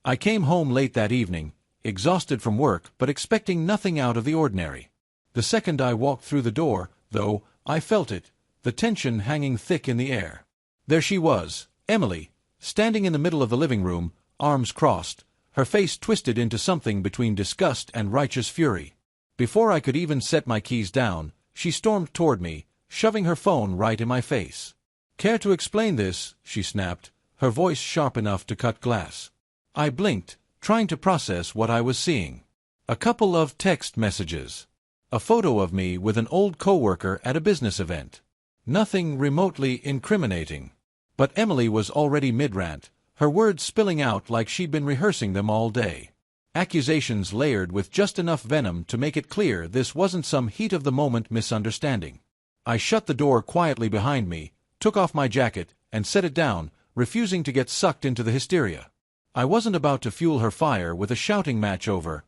I came home late that evening, exhausted from work but expecting nothing out of the ordinary. The second I walked through the door, though, I felt it, the tension hanging thick in the air. There she was, Emily, standing in the middle of the living room, arms crossed, her face twisted into something between disgust and righteous fury. Before I could even set my keys down, she stormed toward me, shoving her phone right in my face. "Care to explain this?" she snapped, her voice sharp enough to cut glass. I blinked, trying to process what I was seeing. A couple of text messages. A photo of me with an old coworker at a business event. Nothing remotely incriminating. But Emily was already mid-rant, her words spilling out like she'd been rehearsing them all day. Accusations layered with just enough venom to make it clear this wasn't some heat-of-the-moment misunderstanding. I shut the door quietly behind me, took off my jacket, and set it down, refusing to get sucked into the hysteria. I wasn't about to fuel her fire with a shouting match over,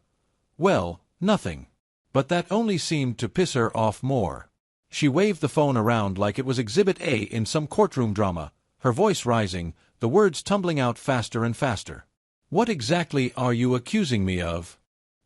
well, nothing. But that only seemed to piss her off more. She waved the phone around like it was Exhibit A in some courtroom drama, her voice rising, the words tumbling out faster and faster. "What exactly are you accusing me of?"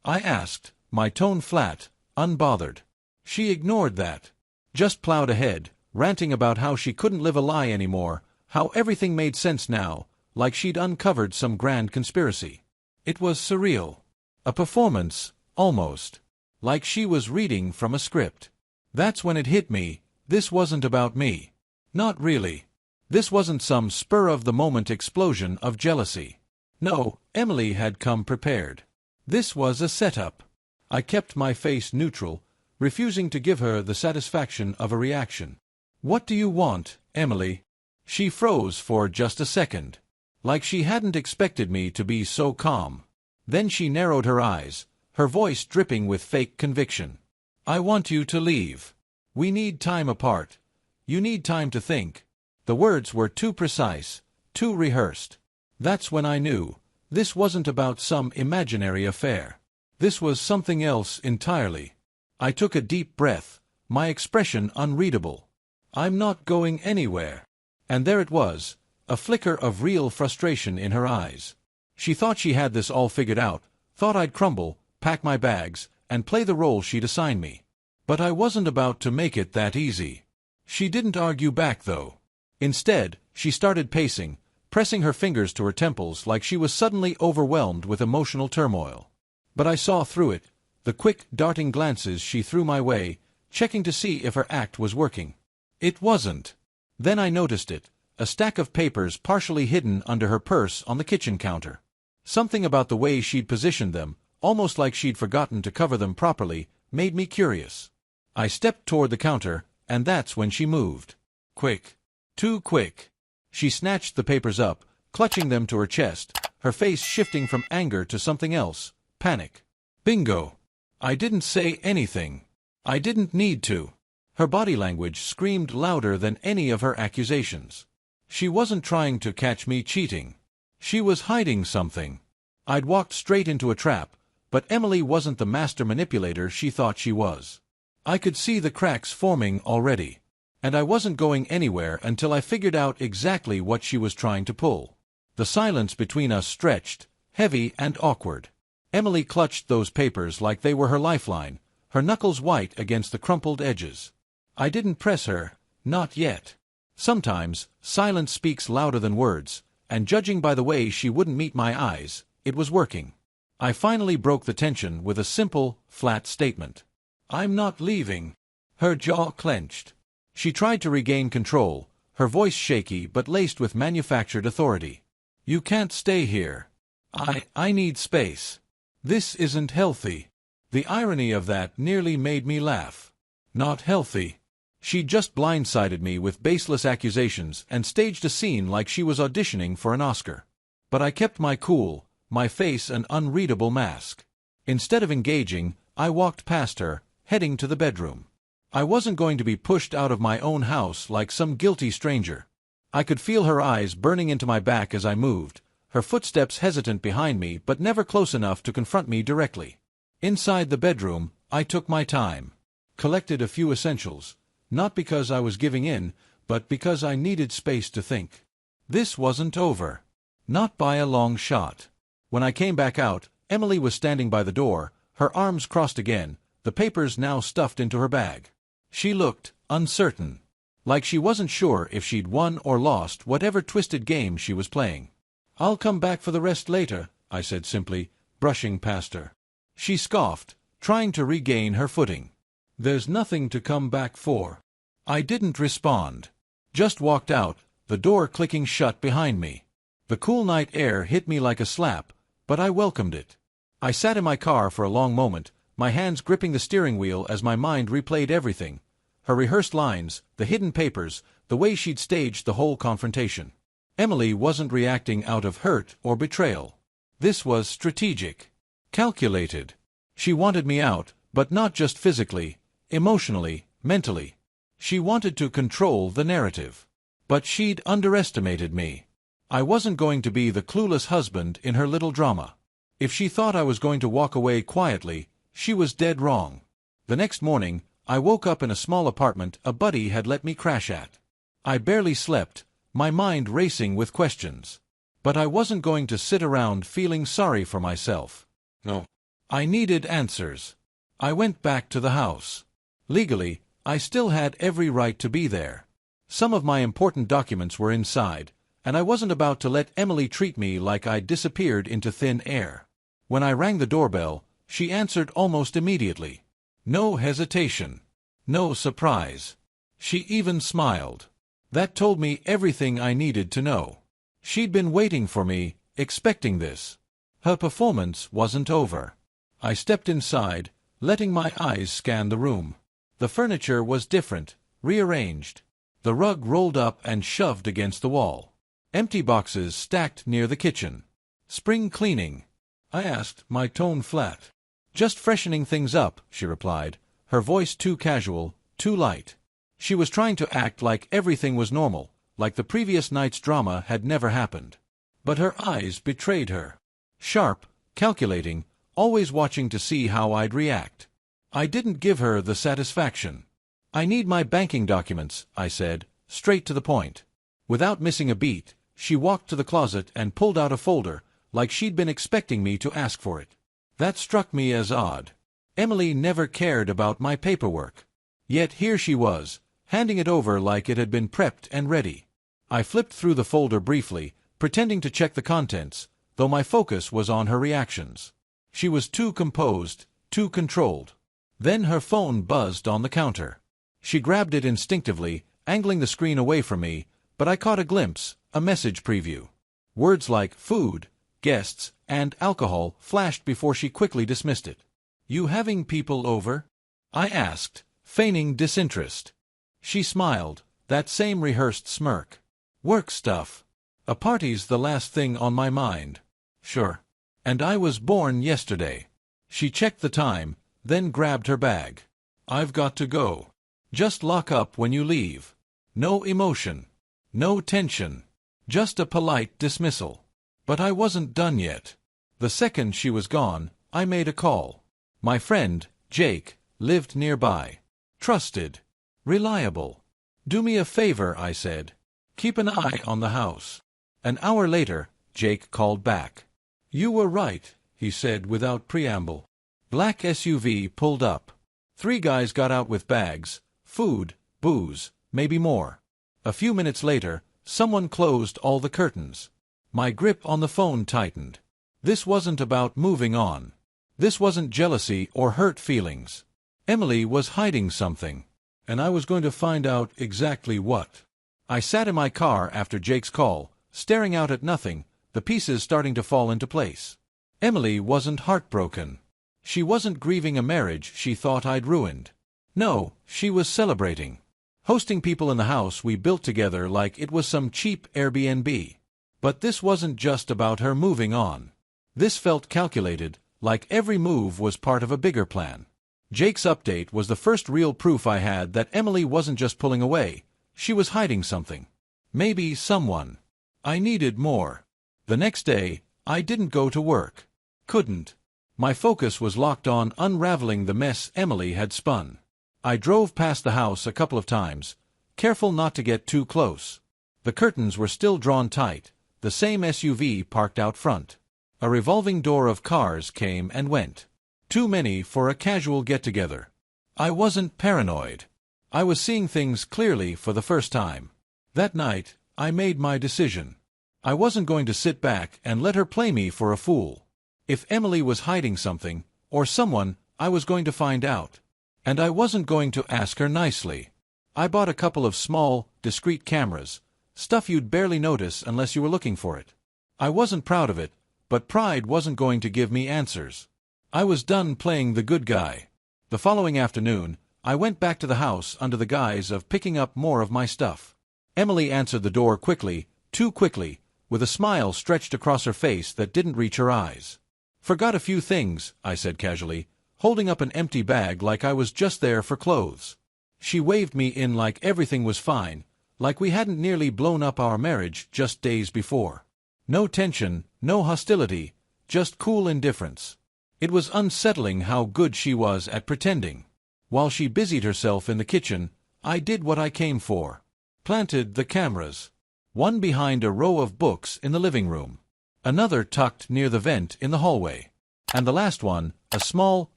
I asked, my tone flat, unbothered. She ignored that. Just plowed ahead, ranting about how she couldn't live a lie anymore, how everything made sense now, like she'd uncovered some grand conspiracy. It was surreal. A performance, almost. Like she was reading from a script. That's when it hit me, this wasn't about me. Not really. This wasn't some spur-of-the-moment explosion of jealousy. No, Emily had come prepared. This was a setup. I kept my face neutral, refusing to give her the satisfaction of a reaction. "What do you want, Emily?" She froze for just a second. Like she hadn't expected me to be so calm. Then she narrowed her eyes, her voice dripping with fake conviction. "I want you to leave. We need time apart. You need time to think." The words were too precise, too rehearsed. That's when I knew, this wasn't about some imaginary affair. This was something else entirely. I took a deep breath, my expression unreadable. "I'm not going anywhere." And there it was, a flicker of real frustration in her eyes. She thought she had this all figured out, thought I'd crumble, pack my bags, and play the role she'd assigned me. But I wasn't about to make it that easy. She didn't argue back, though. Instead, she started pacing, pressing her fingers to her temples like she was suddenly overwhelmed with emotional turmoil. But I saw through it, the quick, darting glances she threw my way, checking to see if her act was working. It wasn't. Then I noticed it, a stack of papers partially hidden under her purse on the kitchen counter. Something about the way she'd positioned them, almost like she'd forgotten to cover them properly, made me curious. I stepped toward the counter, and that's when she moved. Quick. Too quick. She snatched the papers up, clutching them to her chest, her face shifting from anger to something else, panic. Bingo. I didn't say anything. I didn't need to. Her body language screamed louder than any of her accusations. She wasn't trying to catch me cheating. She was hiding something. I'd walked straight into a trap, but Emily wasn't the master manipulator she thought she was. I could see the cracks forming already. And I wasn't going anywhere until I figured out exactly what she was trying to pull. The silence between us stretched, heavy and awkward. Emily clutched those papers like they were her lifeline, her knuckles white against the crumpled edges. I didn't press her, not yet. Sometimes, silence speaks louder than words, and judging by the way she wouldn't meet my eyes, it was working. I finally broke the tension with a simple, flat statement. "I'm not leaving." Her jaw clenched. She tried to regain control, her voice shaky but laced with manufactured authority. "You can't stay here. I need space. This isn't healthy." The irony of that nearly made me laugh. Not healthy. She'd just blindsided me with baseless accusations and staged a scene like she was auditioning for an Oscar. But I kept my cool, my face an unreadable mask. Instead of engaging, I walked past her, heading to the bedroom. I wasn't going to be pushed out of my own house like some guilty stranger. I could feel her eyes burning into my back as I moved, her footsteps hesitant behind me but never close enough to confront me directly. Inside the bedroom, I took my time. Collected a few essentials, not because I was giving in, but because I needed space to think. This wasn't over. Not by a long shot. When I came back out, Emily was standing by the door, her arms crossed again, the papers now stuffed into her bag. She looked uncertain, like she wasn't sure if she'd won or lost whatever twisted game she was playing. "I'll come back for the rest later," I said simply, brushing past her. She scoffed, trying to regain her footing. "There's nothing to come back for." I didn't respond. Just walked out, the door clicking shut behind me. The cool night air hit me like a slap, but I welcomed it. I sat in my car for a long moment, my hands gripping the steering wheel as my mind replayed everything. Her rehearsed lines, the hidden papers, the way she'd staged the whole confrontation. Emily wasn't reacting out of hurt or betrayal. This was strategic. Calculated. She wanted me out, but not just physically, emotionally, mentally. She wanted to control the narrative. But she'd underestimated me. I wasn't going to be the clueless husband in her little drama. If she thought I was going to walk away quietly, she was dead wrong. The next morning, I woke up in a small apartment a buddy had let me crash at. I barely slept, my mind racing with questions. But I wasn't going to sit around feeling sorry for myself. No. I needed answers. I went back to the house. Legally, I still had every right to be there. Some of my important documents were inside, and I wasn't about to let Emily treat me like I'd disappeared into thin air. When I rang the doorbell, she answered almost immediately. No hesitation. No surprise. She even smiled. That told me everything I needed to know. She'd been waiting for me, expecting this. Her performance wasn't over. I stepped inside, letting my eyes scan the room. The furniture was different, rearranged. The rug rolled up and shoved against the wall. Empty boxes stacked near the kitchen. "Spring cleaning?" I asked, my tone flat. "Just freshening things up," she replied, her voice too casual, too light. She was trying to act like everything was normal, like the previous night's drama had never happened. But her eyes betrayed her. Sharp, calculating, always watching to see how I'd react. I didn't give her the satisfaction. "I need my banking documents," I said, straight to the point. Without missing a beat, she walked to the closet and pulled out a folder, like she'd been expecting me to ask for it. That struck me as odd. Emily never cared about my paperwork. Yet here she was, handing it over like it had been prepped and ready. I flipped through the folder briefly, pretending to check the contents, though my focus was on her reactions. She was too composed, too controlled. Then her phone buzzed on the counter. She grabbed it instinctively, angling the screen away from me, but I caught a glimpse, a message preview. Words like food, guests, and alcohol flashed before she quickly dismissed it. "You having people over?" I asked, feigning disinterest. She smiled, that same rehearsed smirk. "Work stuff. A party's the last thing on my mind." "Sure. And I was born yesterday." She checked the time, then grabbed her bag. "I've got to go. Just lock up when you leave." No emotion. No tension. Just a polite dismissal. But I wasn't done yet. The second she was gone, I made a call. My friend, Jake, lived nearby. Trusted. Reliable. "Do me a favor," I said. "Keep an eye on the house." An hour later, Jake called back. "You were right," he said without preamble. Black SUV pulled up. 3 guys got out with bags, food, booze, maybe more. A few minutes later, someone closed all the curtains. My grip on the phone tightened. This wasn't about moving on. This wasn't jealousy or hurt feelings. Emily was hiding something, and I was going to find out exactly what. I sat in my car after Jake's call, staring out at nothing, the pieces starting to fall into place. Emily wasn't heartbroken. She wasn't grieving a marriage she thought I'd ruined. No, she was celebrating. Hosting people in the house we built together like it was some cheap Airbnb. But this wasn't just about her moving on. This felt calculated, like every move was part of a bigger plan. Jake's update was the first real proof I had that Emily wasn't just pulling away, she was hiding something. Maybe someone. I needed more. The next day, I didn't go to work. Couldn't. My focus was locked on unraveling the mess Emily had spun. I drove past the house a couple of times, careful not to get too close. The curtains were still drawn tight, the same SUV parked out front. A revolving door of cars came and went. Too many for a casual get-together. I wasn't paranoid. I was seeing things clearly for the first time. That night, I made my decision. I wasn't going to sit back and let her play me for a fool. If Emily was hiding something, or someone, I was going to find out. And I wasn't going to ask her nicely. I bought a couple of small, discreet cameras, stuff you'd barely notice unless you were looking for it. I wasn't proud of it, but pride wasn't going to give me answers. I was done playing the good guy. The following afternoon, I went back to the house under the guise of picking up more of my stuff. Emily answered the door quickly, too quickly, with a smile stretched across her face that didn't reach her eyes. "Forgot a few things," I said casually, holding up an empty bag like I was just there for clothes. She waved me in like everything was fine, like we hadn't nearly blown up our marriage just days before. No tension, no hostility, just cool indifference. It was unsettling how good she was at pretending. While she busied herself in the kitchen, I did what I came for. Planted the cameras. One behind a row of books in the living room. Another tucked near the vent in the hallway. And the last one, a small,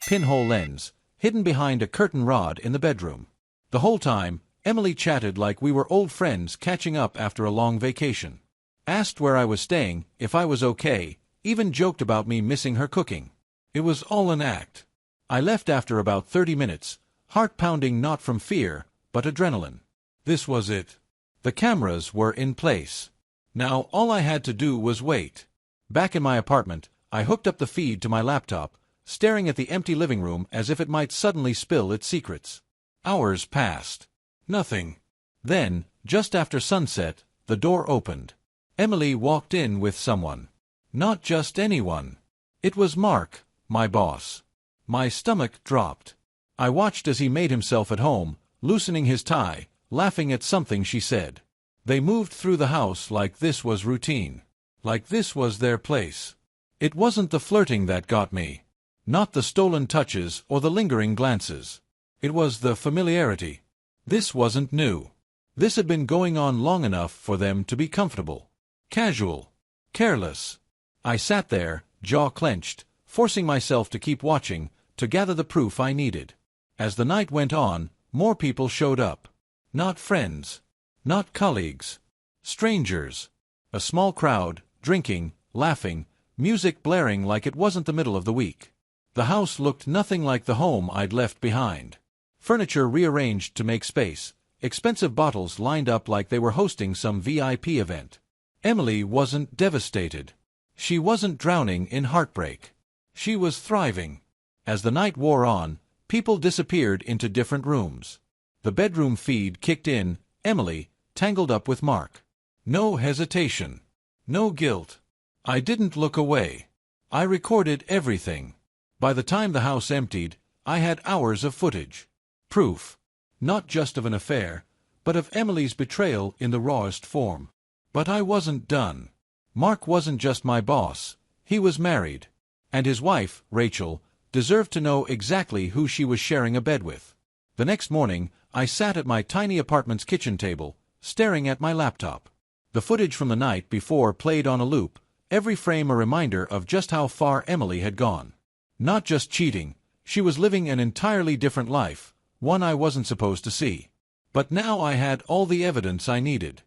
pinhole lens, hidden behind a curtain rod in the bedroom. The whole time, Emily chatted like we were old friends catching up after a long vacation. Asked where I was staying, if I was okay, even joked about me missing her cooking. It was all an act. I left after about 30 minutes, heart pounding not from fear, but adrenaline. This was it. The cameras were in place. Now all I had to do was wait. Back in my apartment, I hooked up the feed to my laptop, staring at the empty living room as if it might suddenly spill its secrets. Hours passed. Nothing. Then, just after sunset, the door opened. Emily walked in with someone. Not just anyone. It was Mark, my boss. My stomach dropped. I watched as he made himself at home, loosening his tie, laughing at something she said. They moved through the house like this was routine. Like this was their place. It wasn't the flirting that got me. Not the stolen touches or the lingering glances. It was the familiarity. This wasn't new. This had been going on long enough for them to be comfortable. Casual. Careless. I sat there, jaw clenched, forcing myself to keep watching, to gather the proof I needed. As the night went on, more people showed up. Not friends. Not colleagues. Strangers. A small crowd, drinking, laughing, music blaring like it wasn't the middle of the week. The house looked nothing like the home I'd left behind. Furniture rearranged to make space, expensive bottles lined up like they were hosting some VIP event. Emily wasn't devastated. She wasn't drowning in heartbreak. She was thriving. As the night wore on, people disappeared into different rooms. The bedroom feed kicked in, Emily, tangled up with Mark. No hesitation. No guilt. I didn't look away. I recorded everything. By the time the house emptied, I had hours of footage. Proof. Not just of an affair, but of Emily's betrayal in the rawest form. But I wasn't done. Mark wasn't just my boss. He was married. And his wife, Rachel, deserved to know exactly who she was sharing a bed with. The next morning, I sat at my tiny apartment's kitchen table, staring at my laptop. The footage from the night before played on a loop, every frame a reminder of just how far Emily had gone. Not just cheating, she was living an entirely different life, one I wasn't supposed to see. But now I had all the evidence I needed.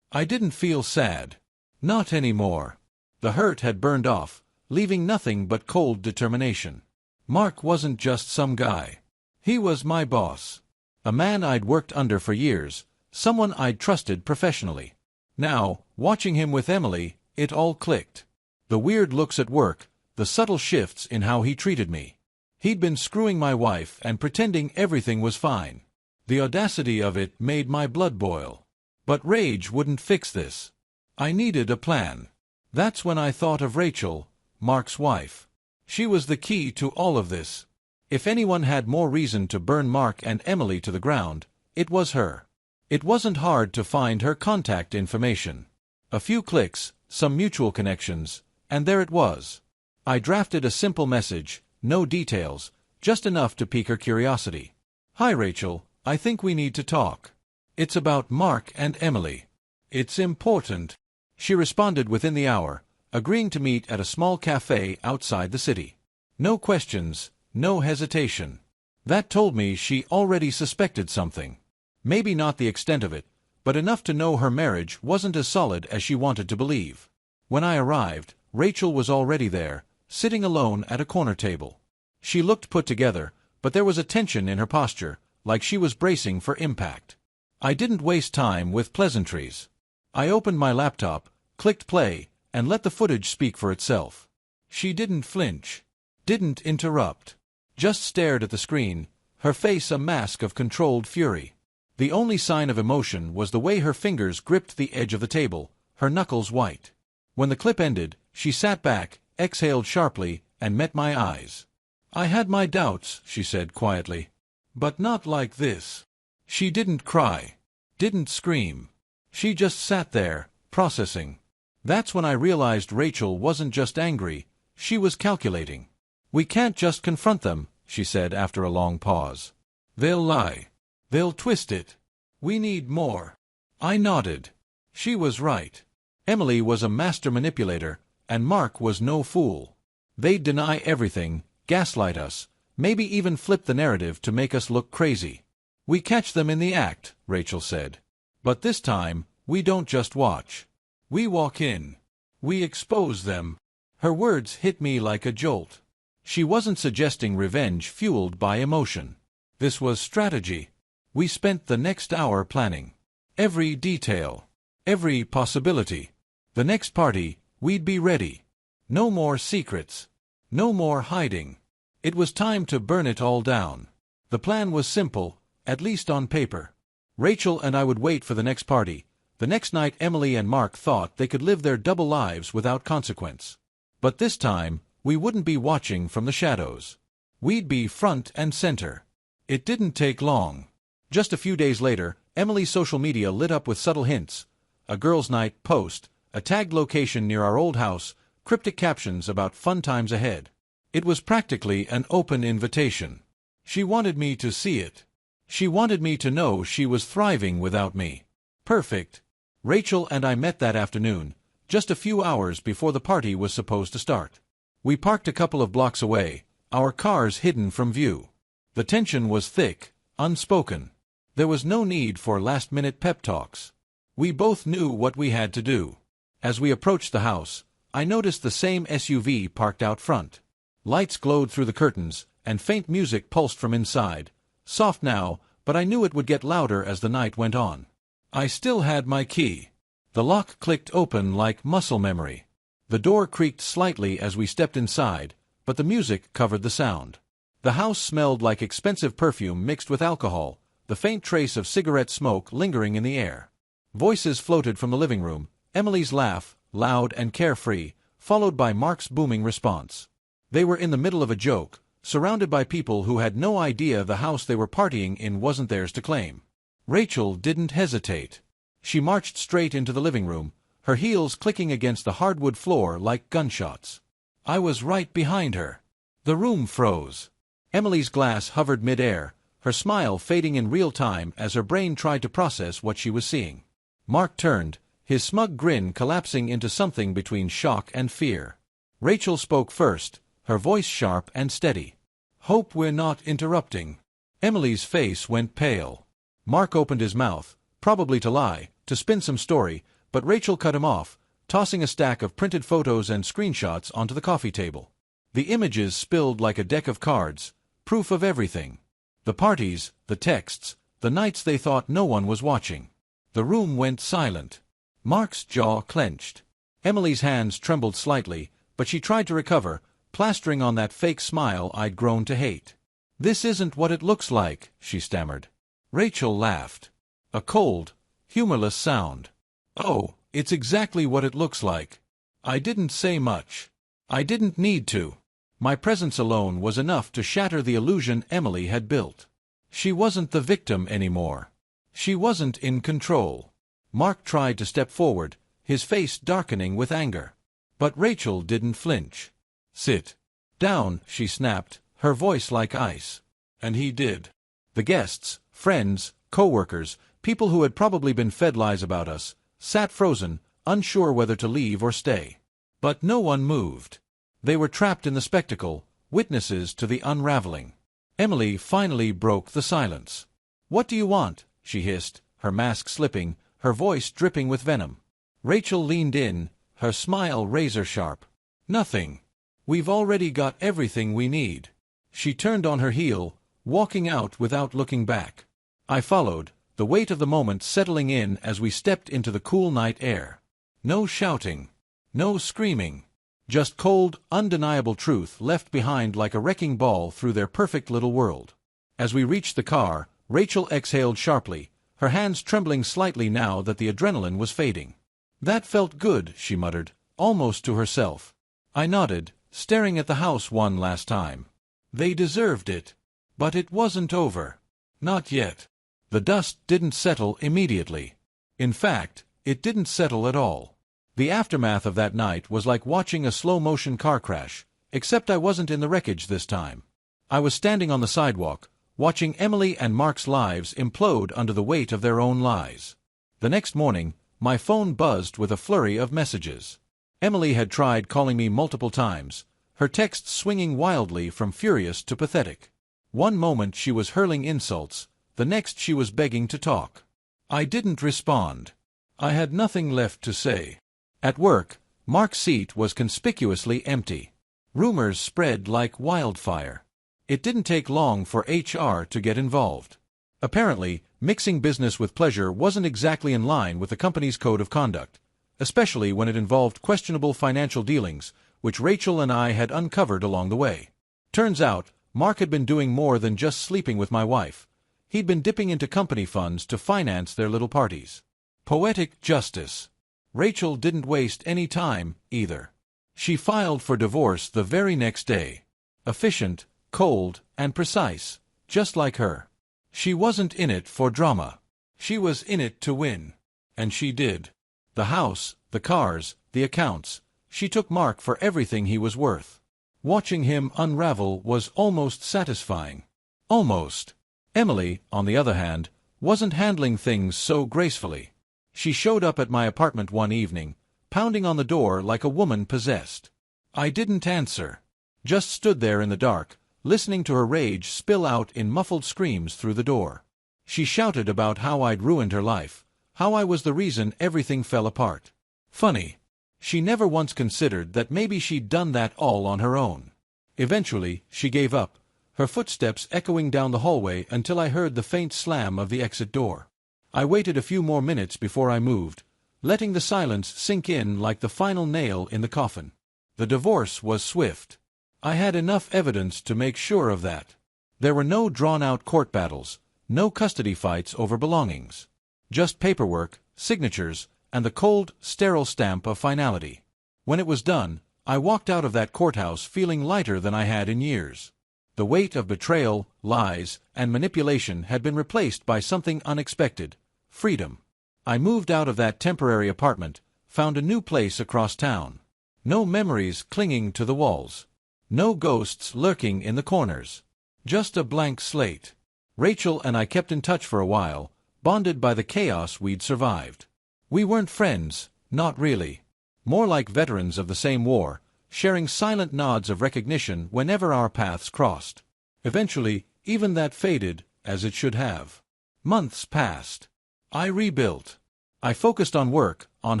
I didn't feel sad. Not anymore. The hurt had burned off, leaving nothing but cold determination. Mark wasn't just some guy. He was my boss. A man I'd worked under for years, someone I'd trusted professionally. Now, watching him with Emily, it all clicked. The weird looks at work, the subtle shifts in how he treated me. He'd been screwing my wife and pretending everything was fine. The audacity of it made my blood boil. But rage wouldn't fix this. I needed a plan. That's when I thought of Rachel, Mark's wife. She was the key to all of this. If anyone had more reason to burn Mark and Emily to the ground, it was her. It wasn't hard to find her contact information. A few clicks, some mutual connections, and there it was. I drafted a simple message, no details, just enough to pique her curiosity. "Hi Rachel, I think we need to talk. It's about Mark and Emily. It's important." She responded within the hour, agreeing to meet at a small cafe outside the city. No questions, no hesitation. That told me she already suspected something. Maybe not the extent of it, but enough to know her marriage wasn't as solid as she wanted to believe. When I arrived, Rachel was already there, sitting alone at a corner table. She looked put together, but there was a tension in her posture, like she was bracing for impact. I didn't waste time with pleasantries. I opened my laptop, clicked play, and let the footage speak for itself. She didn't flinch, didn't interrupt, just stared at the screen, her face a mask of controlled fury. The only sign of emotion was the way her fingers gripped the edge of the table, her knuckles white. When the clip ended, she sat back, exhaled sharply, and met my eyes. "I had my doubts," she said quietly. "But not like this." She didn't cry, didn't scream. She just sat there, processing. That's when I realized Rachel wasn't just angry, she was calculating. "We can't just confront them," she said after a long pause. "They'll lie. They'll twist it. We need more." I nodded. She was right. Emily was a master manipulator, and Mark was no fool. They'd deny everything, gaslight us, maybe even flip the narrative to make us look crazy. "We catch them in the act," Rachel said. "But this time, we don't just watch. We walk in. We expose them." Her words hit me like a jolt. She wasn't suggesting revenge fueled by emotion. This was strategy. We spent the next hour planning. Every detail. Every possibility. The next party, we'd be ready. No more secrets. No more hiding. It was time to burn it all down. The plan was simple, at least on paper. Rachel and I would wait for the next party. The next night Emily and Mark thought they could live their double lives without consequence. But this time, we wouldn't be watching from the shadows. We'd be front and center. It didn't take long. Just a few days later, Emily's social media lit up with subtle hints. A girls' night post, a tagged location near our old house, cryptic captions about fun times ahead. It was practically an open invitation. She wanted me to see it. She wanted me to know she was thriving without me. Perfect. Rachel and I met that afternoon, just a few hours before the party was supposed to start. We parked a couple of blocks away, our cars hidden from view. The tension was thick, unspoken. There was no need for last-minute pep talks. We both knew what we had to do. As we approached the house, I noticed the same SUV parked out front. Lights glowed through the curtains, and faint music pulsed from inside. Soft now, but I knew it would get louder as the night went on. I still had my key. The lock clicked open like muscle memory. The door creaked slightly as we stepped inside, but the music covered the sound. The house smelled like expensive perfume mixed with alcohol, the faint trace of cigarette smoke lingering in the air. Voices floated from the living room, Emily's laugh, loud and carefree, followed by Mark's booming response. They were in the middle of a joke, surrounded by people who had no idea the house they were partying in wasn't theirs to claim. Rachel didn't hesitate. She marched straight into the living room, her heels clicking against the hardwood floor like gunshots. I was right behind her. The room froze. Emily's glass hovered mid-air, her smile fading in real time as her brain tried to process what she was seeing. Mark turned, his smug grin collapsing into something between shock and fear. Rachel spoke first, her voice sharp and steady. "Hope we're not interrupting." Emily's face went pale. Mark opened his mouth, probably to lie, to spin some story, but Rachel cut him off, tossing a stack of printed photos and screenshots onto the coffee table. The images spilled like a deck of cards, proof of everything. The parties, the texts, the nights they thought no one was watching. The room went silent. Mark's jaw clenched. Emily's hands trembled slightly, but she tried to recover, plastering on that fake smile I'd grown to hate. "This isn't what it looks like," she stammered. Rachel laughed. A cold, humorless sound. "Oh, it's exactly what it looks like." I didn't say much. I didn't need to. My presence alone was enough to shatter the illusion Emily had built. She wasn't the victim anymore. She wasn't in control. Mark tried to step forward, his face darkening with anger. But Rachel didn't flinch. "Sit down," she snapped, her voice like ice. And he did. The guests, friends, co-workers, people who had probably been fed lies about us, sat frozen, unsure whether to leave or stay. But no one moved. They were trapped in the spectacle, witnesses to the unraveling. Emily finally broke the silence. "What do you want?" she hissed, her mask slipping, her voice dripping with venom. Rachel leaned in, her smile razor-sharp. "Nothing. We've already got everything we need." She turned on her heel, walking out without looking back. I followed, the weight of the moment settling in as we stepped into the cool night air. No shouting. No screaming. Just cold, undeniable truth left behind like a wrecking ball through their perfect little world. As we reached the car, Rachel exhaled sharply, her hands trembling slightly now that the adrenaline was fading. "That felt good," she muttered, almost to herself. I nodded, staring at the house one last time. They deserved it. But it wasn't over. Not yet. The dust didn't settle immediately. In fact, it didn't settle at all. The aftermath of that night was like watching a slow-motion car crash, except I wasn't in the wreckage this time. I was standing on the sidewalk, watching Emily and Mark's lives implode under the weight of their own lies. The next morning, my phone buzzed with a flurry of messages. Emily had tried calling me multiple times, her texts swinging wildly from furious to pathetic. One moment she was hurling insults, the next she was begging to talk. I didn't respond. I had nothing left to say. At work, Mark's seat was conspicuously empty. Rumors spread like wildfire. It didn't take long for HR to get involved. Apparently, mixing business with pleasure wasn't exactly in line with the company's code of conduct, especially when it involved questionable financial dealings, which Rachel and I had uncovered along the way. Turns out, Mark had been doing more than just sleeping with my wife. He'd been dipping into company funds to finance their little parties. Poetic justice. Rachel didn't waste any time, either. She filed for divorce the very next day. Efficient, cold, and precise, just like her. She wasn't in it for drama. She was in it to win. And she did. The house, the cars, the accounts. She took Mark for everything he was worth. Watching him unravel was almost satisfying. Almost. Emily, on the other hand, wasn't handling things so gracefully. She showed up at my apartment one evening, pounding on the door like a woman possessed. I didn't answer. Just stood there in the dark, listening to her rage spill out in muffled screams through the door. She shouted about how I'd ruined her life, how I was the reason everything fell apart. Funny. She never once considered that maybe she'd done that all on her own. Eventually, she gave up, her footsteps echoing down the hallway until I heard the faint slam of the exit door. I waited a few more minutes before I moved, letting the silence sink in like the final nail in the coffin. The divorce was swift. I had enough evidence to make sure of that. There were no drawn-out court battles, no custody fights over belongings. Just paperwork, signatures, and the cold, sterile stamp of finality. When it was done, I walked out of that courthouse feeling lighter than I had in years. The weight of betrayal, lies, and manipulation had been replaced by something unexpected: freedom. I moved out of that temporary apartment, found a new place across town. No memories clinging to the walls. No ghosts lurking in the corners. Just a blank slate. Rachel and I kept in touch for a while, bonded by the chaos we'd survived. We weren't friends, not really. More like veterans of the same war, sharing silent nods of recognition whenever our paths crossed. Eventually, even that faded, as it should have. Months passed. I rebuilt. I focused on work, on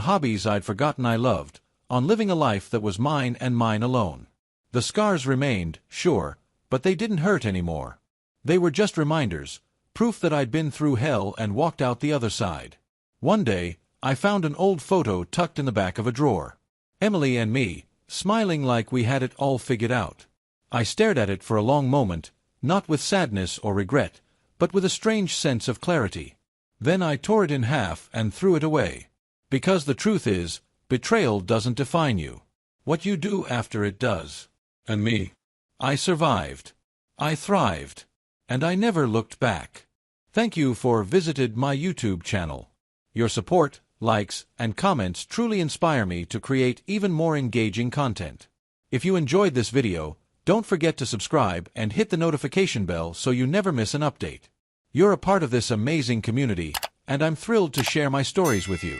hobbies I'd forgotten I loved, on living a life that was mine and mine alone. The scars remained, sure, but they didn't hurt anymore. They were just reminders, proof that I'd been through hell and walked out the other side. One day, I found an old photo tucked in the back of a drawer. Emily and me, smiling like we had it all figured out. I stared at it for a long moment, not with sadness or regret, but with a strange sense of clarity. Then I tore it in half and threw it away. Because the truth is, betrayal doesn't define you. What you do after it does. And me. I survived. I thrived. And I never looked back. Thank you for visited my YouTube channel. Your support, likes, and comments truly inspire me to create even more engaging content. If you enjoyed this video, don't forget to subscribe and hit the notification bell so you never miss an update. You're a part of this amazing community, and I'm thrilled to share my stories with you.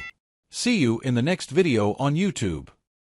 See you in the next video on YouTube.